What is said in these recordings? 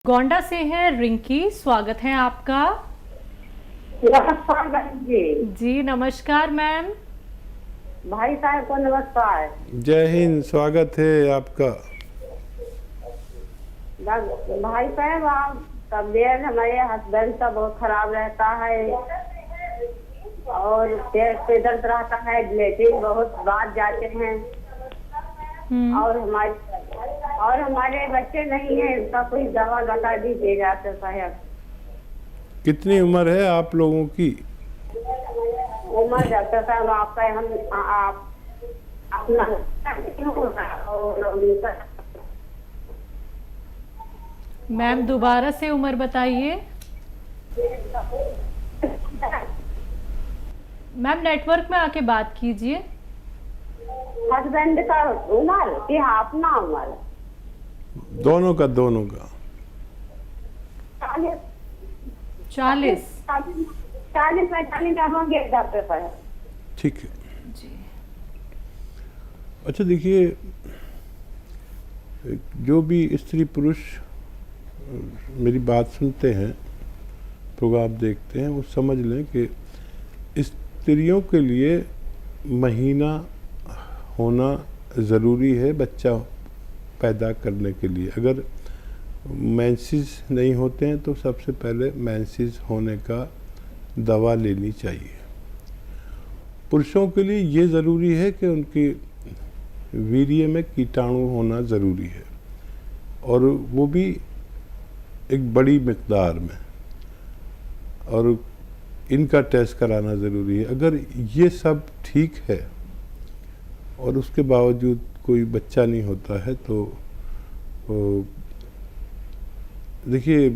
गोंडा से है रिंकी, स्वागत है आपका। नमस्कार बहन जी। जी नमस्कार मैम। भाई साहब को नमस्कार। जय हिंद, स्वागत है आपका। भाई साहब, आप तबीयत हमारे हस्बैंड का बहुत खराब रहता है और पेट पे दर्द रहता है, लेटिन बहुत बात जाते हैं और हमारे बच्चे नहीं है, इसका कोई दवा बता दीजिएगा तो साहब। कितनी उम्र है आप लोगों की? उम्र डॉक्टर साहब आपका आप अपना मैम दोबारा से उम्र बताइए। मैम नेटवर्क में आके बात कीजिए। हस्बैंड का उम्र कि अपना उम्र? दोनों का 40। 40-45 का होंगे डॉक्टर साहब। ठीक है जी। अच्छा देखिए, जो भी स्त्री पुरुष मेरी बात सुनते हैं, प्रोग्राम देखते हैं, वो समझ लें कि स्त्रियों के लिए महीना होना ज़रूरी है बच्चा पैदा करने के लिए। अगर मेंसेस नहीं होते हैं तो सबसे पहले मेंसेस होने का दवा लेनी चाहिए। पुरुषों के लिए ये ज़रूरी है कि उनकी वीर्य में कीटाणु होना ज़रूरी है, और वो भी एक बड़ी मिकदार में, और इनका टेस्ट कराना ज़रूरी है। अगर ये सब ठीक है और उसके बावजूद कोई बच्चा नहीं होता है तो देखिए,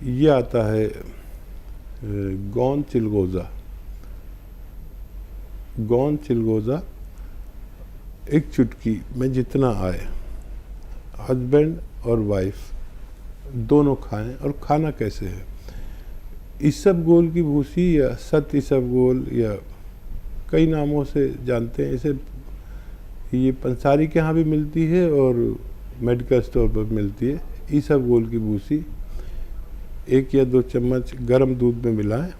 ये आता है गौन चिलगोज़ा एक चुटकी में जितना आए, हस्बैंड और वाइफ दोनों खाएं। और खाना कैसे है? इसबगोल की भूसी या सत इसबगोल या कई नामों से जानते हैं इसे। ये पंसारी के यहाँ भी मिलती है और मेडिकल स्टोर पर मिलती है। इसबगोल की भूसी 1 या 2 चम्मच गर्म दूध में मिलाएं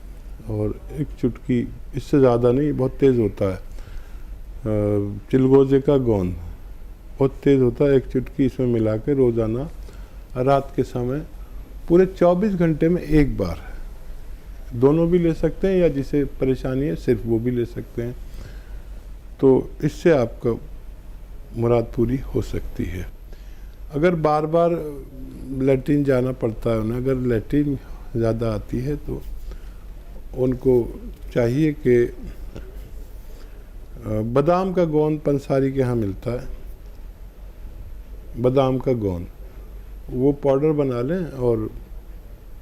और एक चुटकी, इससे ज़्यादा नहीं, बहुत तेज़ होता है, चिलगोज़े का गोंद बहुत तेज़ होता है, एक चुटकी इसमें मिला के रोज़ाना रात के समय पूरे 24 घंटे में एक बार, दोनों भी ले सकते हैं या जिसे परेशानी है सिर्फ वो भी ले सकते हैं। तो इससे आपका मुराद पूरी हो सकती है। अगर बार बार लैट्रिन जाना पड़ता है उन्हें, अगर लैट्रिन ज़्यादा आती है तो उनको चाहिए कि बादाम का गोंद पंसारी के यहाँ मिलता है, बादाम का गोंद, वो पाउडर बना लें और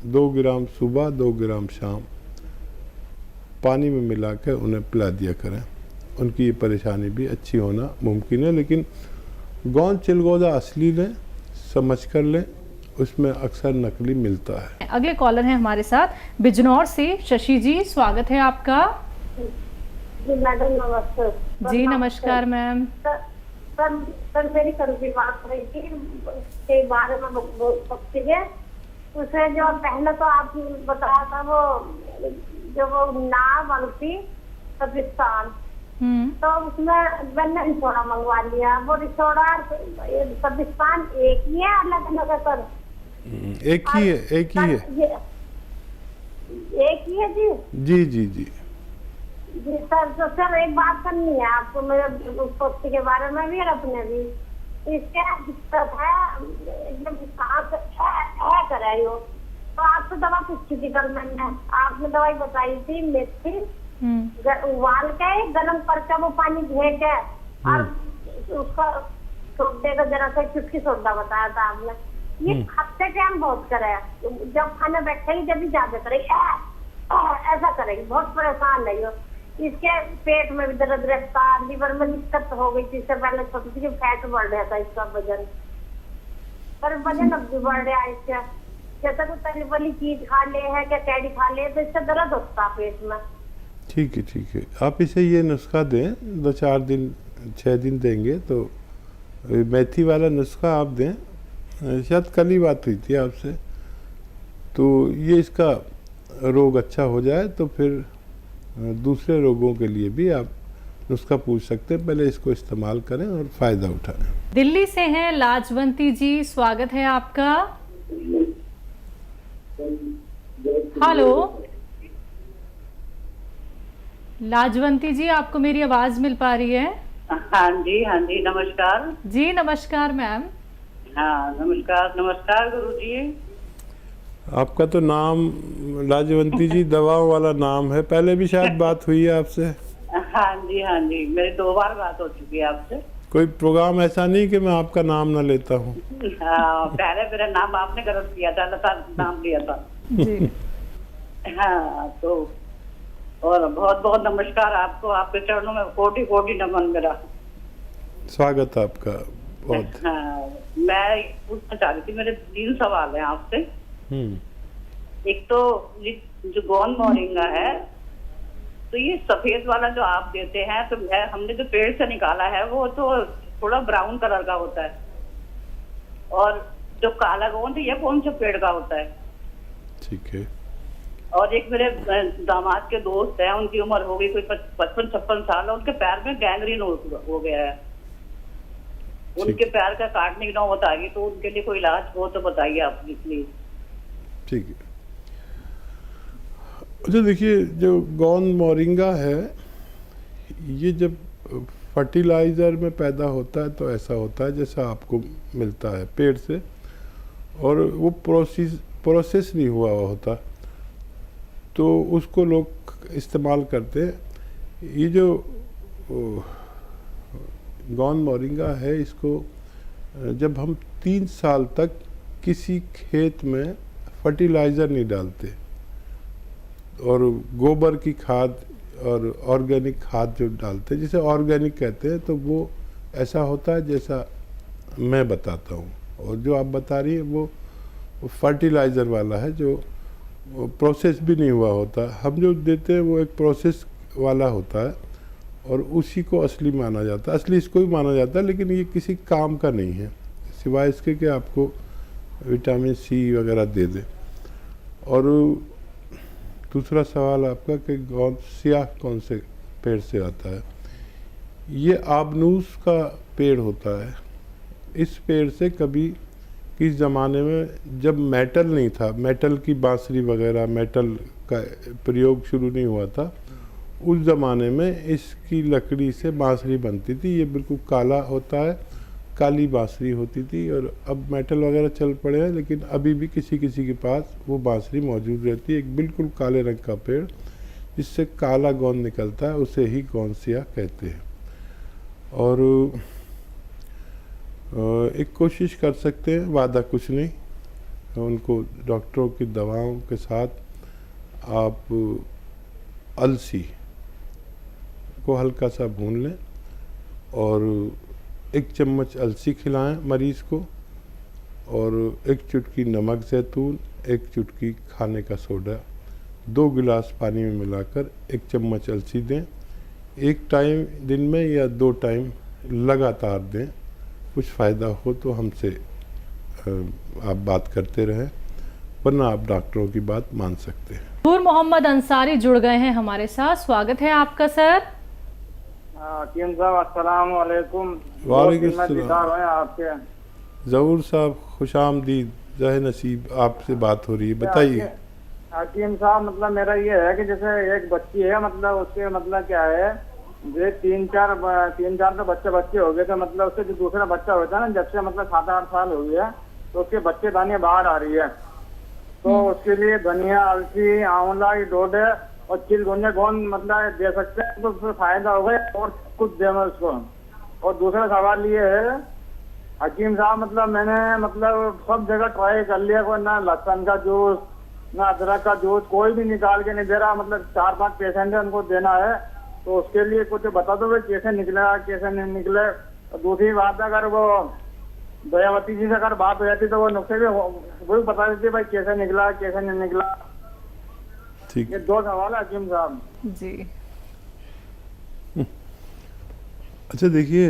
2 ग्राम सुबह 2 ग्राम शाम पानी में मिला कर उन्हें पिला दिया करें। उनकी ये परेशानी भी अच्छी होना मुमकिन है। लेकिन गौन चिलगोज़ा असली लें, समझ कर लें, उसमें अक्सर नकली मिलता है। अगले कॉलर हैं हमारे साथ बिजनौर से शशि जी, स्वागत है आपका। जी मैडम नमस्ते। जी नमस्कार मैम। सर मेरी कल की बात हुई थी के बारे में सकती है। उसे जो पहले तो आप बताया था वो जो वो नाव वाली थी पाकिस्तान, तो उसमें मैंने रिसोड़ा मंगवा लिया। वो रिसोड़ा पाकिस्तान एक ही है, अलग अलग है सर? एक ही है, एक ही है। एक ही है जी। जी जी जी जी सर, तो सर एक बात करनी है आपको मेरे पोती के बारे में भी और अपने भी। इसके दिक्कत है, एकदम सांस है कर रही हो, तो आपसे दवा पूछी थी कल मैंने। आपने दवाई बताई थी मेथी उबाल के गरम करके वो पानी धे के और उसका सोडे का जरा सा चुटकी सोडा बताया था आपने। ये खाते टाइम बहुत करे, जब खाने बैठेगी जब भी ज्यादा करेगी, ऐसा करेगी, बहुत परेशान है। इसके पेट में भी दर्द रहता, लीवर में दिक्कत हो गई थी। इससे पहले सोचती थी फैट बढ़ रहा था इसका वजन, पर वजन अब भी बढ़ रहा है इसका। जैसा कोई तली वाली चीज खा ले है क्या कैडी खा ले तो इससे दर्द होता है पेट में। ठीक है, ठीक है। आप इसे ये नुस्खा दें, 2-4 दिन 6 दिन देंगे तो मेथी वाला नुस्खा आप दें। शायद कल ही बात हुई थी आपसे। तो ये इसका रोग अच्छा हो जाए तो फिर दूसरे रोगों के लिए भी आप नुस्खा पूछ सकते हैं। पहले इसको इस्तेमाल करें और फ़ायदा उठाएं। दिल्ली से हैं लाजवंती जी, स्वागत है आपका। हेलो लाजवंती जी, आपको मेरी आवाज मिल पा रही है? हाँ जी, नमस्कार। जी नमस्कार मैम। हाँ नमस्कार गुरु जी। आपका तो नाम लाजवंती जी दवाओं वाला नाम है। पहले भी शायद बात हुई है आपसे। हाँ जी, मेरी 2 बार बात हो चुकी है आपसे। कोई प्रोग्राम ऐसा नहीं कि मैं आपका नाम ना लेता हूँ। हाँ, पहले मेरा नाम आपने गलत किया था, लता नाम लिया था जी। हाँ तो और बहुत बहुत नमस्कार आपको, आपके चरणों में कोटि कोटि नमन मेरा। स्वागत आपका बहुत। हाँ, मैं पूछना चाह रही थी, मेरे 3 सवाल हैं आपसे। एक तो जो गोंद मोरिंगा है, तो ये सफेद वाला जो आप देते हैं, तो हमने जो पेड़ से निकाला है वो तो थोड़ा ब्राउन कलर का होता है, और जो काला गोंद ये कौन से पेड़ का होता है? ठीक है। और एक मेरे दामाद के दोस्त हैं, उनकी उम्र हो गई कोई 55-56 साल, और उनके पैर में गैंग्रीन हो गया है। उनके पैर का काटने की नौबत आ गई, तो उनके लिए कोई इलाज हो तो बताइए आप प्लीज। ठीक है। अच्छा देखिए, जो गोंद मोरिंगा है ये जब फर्टिलाइज़र में पैदा होता है तो ऐसा होता है जैसा आपको मिलता है पेड़ से, और वो प्रोसेस नहीं हुआ होता, तो उसको लोग इस्तेमाल करते हैं। ये जो गोंद मोरिंगा है, इसको जब हम 3 साल तक किसी खेत में फर्टिलाइज़र नहीं डालते और गोबर की खाद और ऑर्गेनिक खाद जो डालते हैं, जिसे ऑर्गेनिक कहते हैं, तो वो ऐसा होता है जैसा मैं बताता हूँ। और जो आप बता रही हैं वो फर्टिलाइज़र वाला है, जो प्रोसेस भी नहीं हुआ होता। हम जो देते हैं वो एक प्रोसेस वाला होता है और उसी को असली माना जाता है, असली इसको भी माना जाता है, लेकिन ये किसी काम का नहीं है सिवाय इसके कि आपको विटामिन सी वगैरह दे दे। और दूसरा सवाल आपका कि गोंद स्याह कौन से पेड़ से आता है, ये आबनूस का पेड़ होता है। इस पेड़ से कभी किस ज़माने में जब मेटल नहीं था, मेटल की बांसुरी वगैरह, मेटल का प्रयोग शुरू नहीं हुआ था, उस ज़माने में इसकी लकड़ी से बांसुरी बनती थी। ये बिल्कुल काला होता है, काली बांसुरी होती थी। और अब मेटल वगैरह चल पड़े हैं, लेकिन अभी भी किसी किसी के पास वो बांसुरी मौजूद रहती है। एक बिल्कुल काले रंग का पेड़ जिससे काला गोंद निकलता है, उसे ही गोंद स्याह कहते हैं। और एक कोशिश कर सकते हैं, वादा कुछ नहीं, उनको डॉक्टरों की दवाओं के साथ आप अलसी को हल्का सा भून लें और 1 चम्मच अलसी खिलाएं मरीज़ को, और 1 चुटकी नमक ज़ैतून, 1 चुटकी खाने का सोडा 2 गिलास पानी में मिलाकर 1 चम्मच अलसी दें। 1 टाइम दिन में या 2 टाइम लगातार दें। कुछ फ़ायदा हो तो हमसे आप बात करते रहें, वरना आप डॉक्टरों की बात मान सकते हैं। नूर मोहम्मद अंसारी जुड़ गए हैं हमारे साथ, स्वागत है आपका सर। हकीम साहब अस्सलाम वालेकुम। वालेकुम अस्सलाम। आपके ज़हूर साहब खुशामदीद, जहे नसीब, आपसे बात हो रही है, बताइए। हकीम साहब, मतलब मेरा ये है कि जैसे एक बच्ची है, मतलब उसके मतलब क्या है, जो 3-4 तो बच्चे हो गए, तो मतलब उससे जो दूसरा बच्चा होता है ना, जब से मतलब 7-8 साल हो गया, तो उसके बच्चे दानियाँ बाहर आ रही है। तो उसके लिए धनिया, अलसी, आंवला, डोडे और चिलगोंजा गोंद मतलब दे सकते हैं, तो उससे फायदा होगा, और कुछ देना उसको। और दूसरा सवाल ये है हकीम साहब, मतलब मैंने मतलब सब जगह ट्राई कर लिया, कोई ना लहसुन का जूस, ना अदरक का जूस, कोई भी निकाल के नहीं दे रहा। मतलब 4-5 पेशेंट है, उनको देना है, तो उसके लिए कुछ बता दो भाई, कैसे निकला कैसे नहीं निकले। और दूसरी बात, अगर वो दयावती जी से अगर बात हो जाती तो वो नुस्खे भी वही बता देती भाई, कैसे निकला कैसे नहीं निकला। ठीक, ये 2 सवाल है हकीम साहब जी। अच्छा देखिए,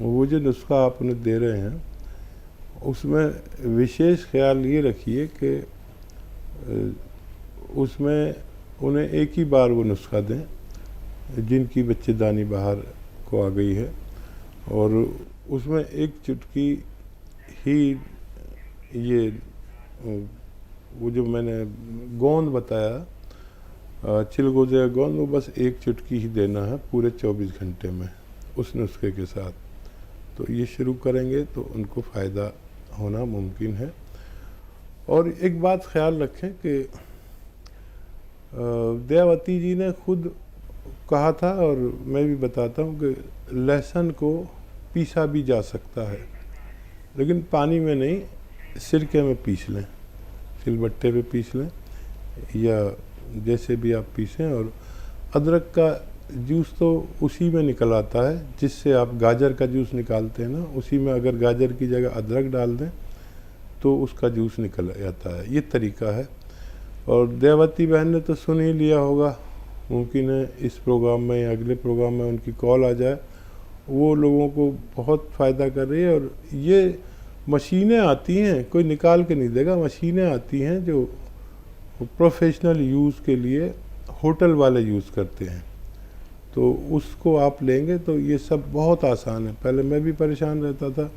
वो जो नुस्खा आप उन्हें दे रहे हैं उसमें विशेष ख्याल ये रखिए कि उसमें उन्हें एक ही बार वो नुस्खा दें जिनकी बच्चेदानी बाहर को आ गई है, और उसमें एक चुटकी ही ये वो जो मैंने गोंद बताया चिलगोजे गोंद, वो बस एक चुटकी ही देना है पूरे 24 घंटे में उस नुस्खे के साथ। तो ये शुरू करेंगे तो उनको फ़ायदा होना मुमकिन है। और एक बात ख्याल रखें कि दयावती जी ने खुद कहा था, और मैं भी बताता हूँ कि लहसुन को पीसा भी जा सकता है, लेकिन पानी में नहीं, सिरके में पीस लें, सिलबट्टे पे पीस लें या जैसे भी आप पीसें। और अदरक का जूस तो उसी में निकल आता है जिससे आप गाजर का जूस निकालते हैं ना, उसी में अगर गाजर की जगह अदरक डाल दें तो उसका जूस निकल जाता है। ये तरीका है। और दयावती बहन ने तो सुन ही लिया होगा, मुमकिन है इस प्रोग्राम में या अगले प्रोग्राम में उनकी कॉल आ जाए। वो लोगों को बहुत फ़ायदा कर रही है। और ये मशीनें आती हैं, कोई निकाल के नहीं देगा, मशीनें आती हैं जो प्रोफेशनल यूज़ के लिए होटल वाले यूज़ करते हैं, तो उसको आप लेंगे तो ये सब बहुत आसान है। पहले मैं भी परेशान रहता था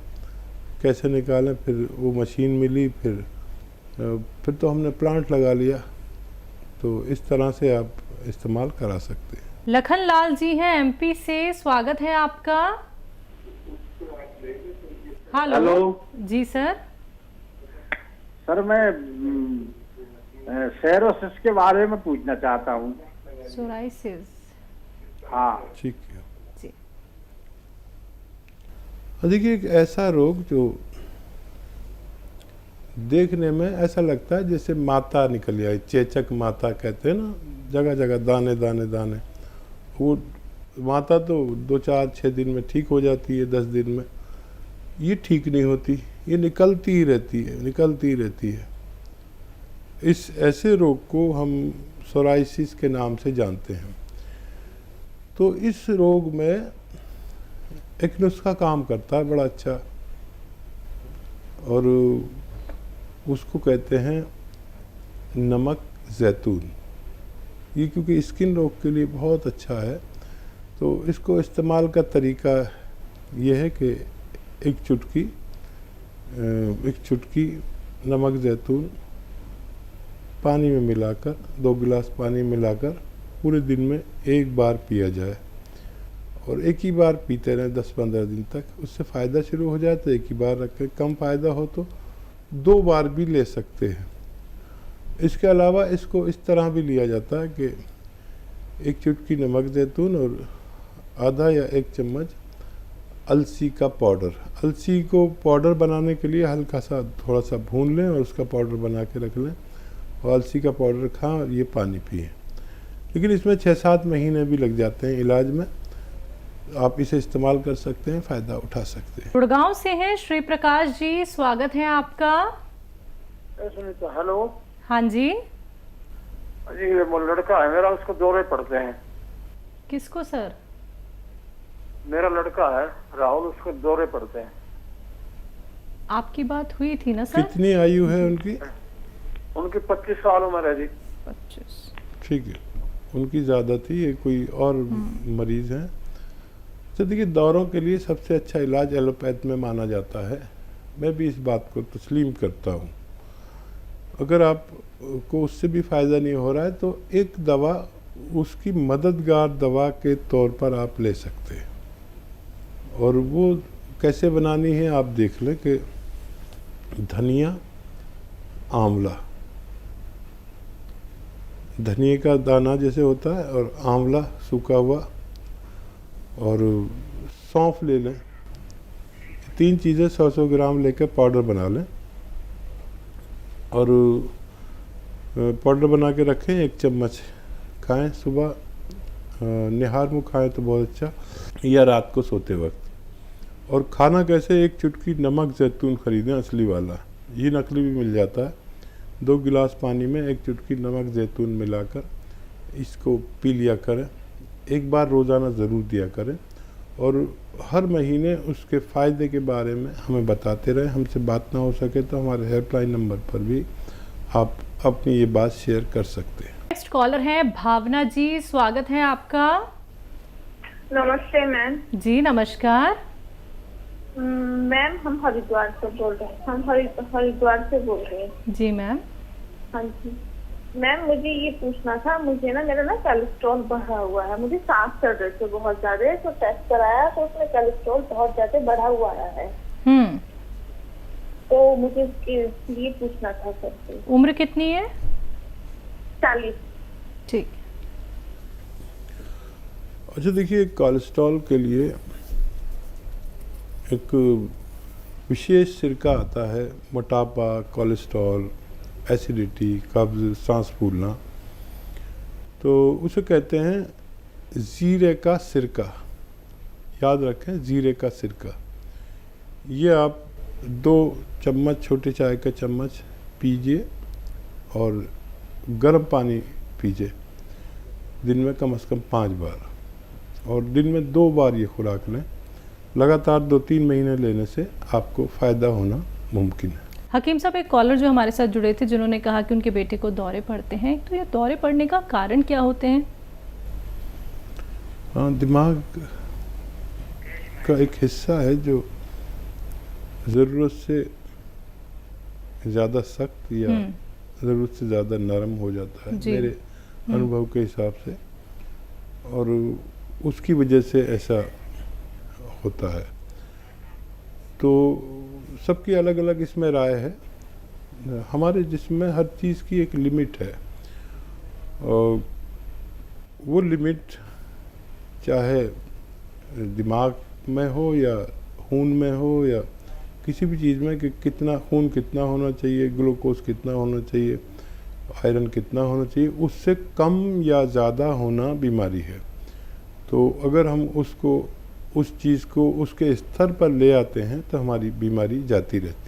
कैसे निकालें, फिर वो मशीन मिली, फिर तो हमने प्लांट लगा लिया। तो इस तरह से आप इस्तेमाल करा सकते हैं। लखन लाल जी हैं एमपी से, स्वागत है आपका। हेलो जी सर। सर मैं सेरोसिस के बारे में पूछना चाहता हूँ। सोराइसिस। हाँ ठीक है जी। देखिए, एक ऐसा रोग जो देखने में ऐसा लगता है जैसे माता निकल आई, चेचक माता कहते हैं ना, जगह जगह दाने दाने दाने। वो माता तो 2-4-6 दिन में ठीक हो जाती है, 10 दिन में। ये ठीक नहीं होती, ये निकलती ही रहती है, निकलती ही रहती है। इस ऐसे रोग को हम सोराइसिस के नाम से जानते हैं। तो इस रोग में एक नुस्खा काम करता है बड़ा अच्छा, और उसको कहते हैं नमक जैतून। ये क्योंकि स्किन रोग के लिए बहुत अच्छा है, तो इसको इस्तेमाल का तरीका ये है कि एक चुटकी नमक जैतून पानी में मिलाकर, 2 गिलास पानी मिलाकर पूरे दिन में एक बार पिया जाए, और एक ही बार पीते रहें 10-15 दिन तक। उससे फ़ायदा शुरू हो जाए तो एक ही बार रखें, कम फ़ायदा हो तो 2 बार भी ले सकते हैं। इसके अलावा इसको इस तरह भी लिया जाता है कि एक चुटकी नमक जैतून और आधा या 1 चम्मच अलसी का पाउडर। अलसी को पाउडर बनाने के लिए हल्का सा थोड़ा सा भून लें और उसका पाउडर बना के रख लें, और अलसी का पाउडर खाएं और ये पानी पिएं। लेकिन इसमें 6-7 महीने भी लग जाते हैं इलाज में। आप इसे इस्तेमाल कर सकते हैं, फ़ायदा उठा सकते हैं। गुड़गांव से हैं श्री प्रकाश जी, स्वागत है आपका। हेलो। हाँ जी। जी वो लड़का है मेरा, उसको दौरे पड़ते हैं। किसको सर? मेरा लड़का है राहुल, उसको दौरे पड़ते हैं। आपकी बात हुई थी ना सर? कितनी आयु है उनकी? उनकी 25 साल उम्र है जी। 25। ठीक है, उनकी ज़्यादा थी, ये कोई और मरीज़ हैं। तो देखिए, दौरों के लिए सबसे अच्छा इलाज एलोपैथ में माना जाता है। मैं भी इस बात को तस्लीम करता हूँ। अगर आप को उससे भी फ़ायदा नहीं हो रहा है तो एक दवा उसकी मददगार दवा के तौर पर आप ले सकते हैं, और वो कैसे बनानी है आप देख लें कि धनिया, आंवला, धनिया का दाना जैसे होता है, और आंवला सूखा हुआ, और सौंफ ले लें। 3 चीज़ें 100-100 ग्राम लेकर पाउडर बना लें, और पाउडर बना के रखें। 1 चम्मच खाएं सुबह, निहार मुँह खाएं तो बहुत अच्छा, या रात को सोते वक्त। और खाना कैसे, एक चुटकी नमक जैतून ख़रीदें असली वाला, ये नकली भी मिल जाता है। 2 गिलास पानी में 1 चुटकी नमक जैतून मिलाकर इसको पी लिया करें। एक बार रोज़ाना ज़रूर दिया करें, और हर महीने उसके फ़ायदे के बारे में हमें बताते रहें। हमसे बात ना हो सके तो हमारे हेल्पलाइन नंबर पर भी आप अपनी ये बात शेयर कर सकते हैं। नेक्स्ट कॉलर हैं भावना जी, स्वागत है आपका। नमस्ते मैम। जी नमस्कार। मैम हम हरिद्वार से बोल रहे हैं। हम हरिद्वार से बोल रहे हैं। जी मैम। हाँ जी मैम, मुझे ये पूछना था, मुझे ना मेरा कोलेस्ट्रॉल बढ़ा हुआ है, मुझे सांस चढ़ रही थी बहुत ज्यादा, तो टेस्ट कराया तो उसमें कोलेस्ट्रॉल बहुत ज्यादा बढ़ा हुआ है। तो मुझे इसके लिए पूछना था सर। उम्र कितनी है? 40। ठीक। अच्छा देखिए, कोलेस्ट्रॉल के लिए एक विशेष सिरका आता है, मोटापा, कोलेस्ट्रॉल, एसिडिटी, कब्ज, सांस फूलना, तो उसे कहते हैं जीरे का सिरका। याद रखें, जीरे का सिरका। ये आप 2 चम्मच, छोटे चाय का चम्मच पीजिए और गर्म पानी पीजिए दिन में कम से कम 5 बार, और दिन में 2 बार ये खुराक लें। लगातार 2-3 महीने लेने से आपको फ़ायदा होना मुमकिन है। हकीम साहब, एक कॉलर जो हमारे साथ जुड़े थे जिन्होंने कहा कि उनके बेटे को दौरे पड़ते हैं, तो ये दौरे पड़ने का कारण क्या होते हैं? हाँ, दिमाग का एक हिस्सा है जो ज़रूरत से ज़्यादा सख्त या ज़रूरत से ज़्यादा नरम हो जाता है मेरे अनुभव के हिसाब से, और उसकी वजह से ऐसा होता है। तो सबकी अलग अलग इसमें राय है। हमारे जिस्म में हर चीज़ की एक लिमिट है, और वो लिमिट चाहे दिमाग में हो या खून में हो या किसी भी चीज़ में, कि कितना खून कितना होना चाहिए, ग्लूकोज कितना होना चाहिए, आयरन कितना होना चाहिए, उससे कम या ज़्यादा होना बीमारी है। तो अगर हम उसको, उस चीज़ को उसके स्तर पर ले आते हैं तो हमारी बीमारी जाती रहती है।